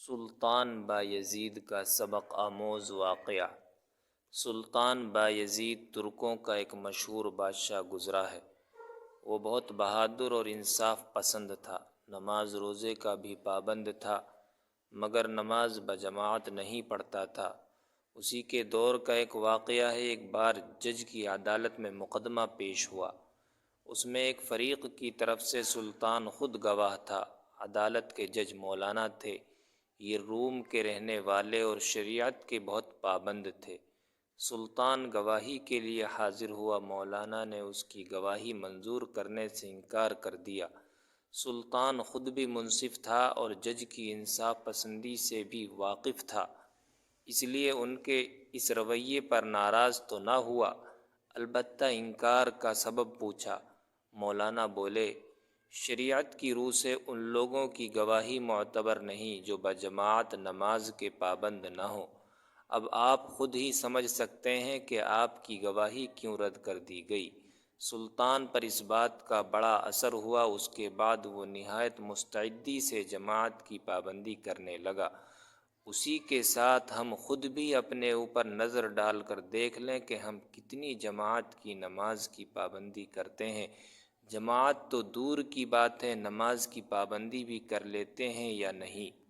سلطان بایزید کا سبق آموز واقعہ۔ سلطان بایزید ترکوں کا ایک مشہور بادشاہ گزرا ہے۔ وہ بہت بہادر اور انصاف پسند تھا، نماز روزے کا بھی پابند تھا، مگر نماز بجماعت نہیں پڑھتا تھا۔ اسی کے دور کا ایک واقعہ ہے۔ ایک بار جج کی عدالت میں مقدمہ پیش ہوا۔ اس میں ایک فریق کی طرف سے سلطان خود گواہ تھا۔ عدالت کے جج مولانا تھے۔ یہ روم کے رہنے والے اور شریعت کے بہت پابند تھے۔ سلطان گواہی کے لیے حاضر ہوا۔ مولانا نے اس کی گواہی منظور کرنے سے انکار کر دیا۔ سلطان خود بھی منصف تھا اور جج کی انصاف پسندی سے بھی واقف تھا، اس لیے ان کے اس رویے پر ناراض تو نہ ہوا، البتہ انکار کا سبب پوچھا۔ مولانا بولے، شریعت کی روح سے ان لوگوں کی گواہی معتبر نہیں جو بجماعت نماز کے پابند نہ ہوں۔ اب آپ خود ہی سمجھ سکتے ہیں کہ آپ کی گواہی کیوں رد کر دی گئی۔ سلطان پر اس بات کا بڑا اثر ہوا۔ اس کے بعد وہ نہایت مستعدی سے جماعت کی پابندی کرنے لگا۔ اسی کے ساتھ ہم خود بھی اپنے اوپر نظر ڈال کر دیکھ لیں کہ ہم کتنی جماعت کی نماز کی پابندی کرتے ہیں۔ جماعت تو دور کی بات ہے، نماز کی پابندی بھی کر لیتے ہیں یا نہیں۔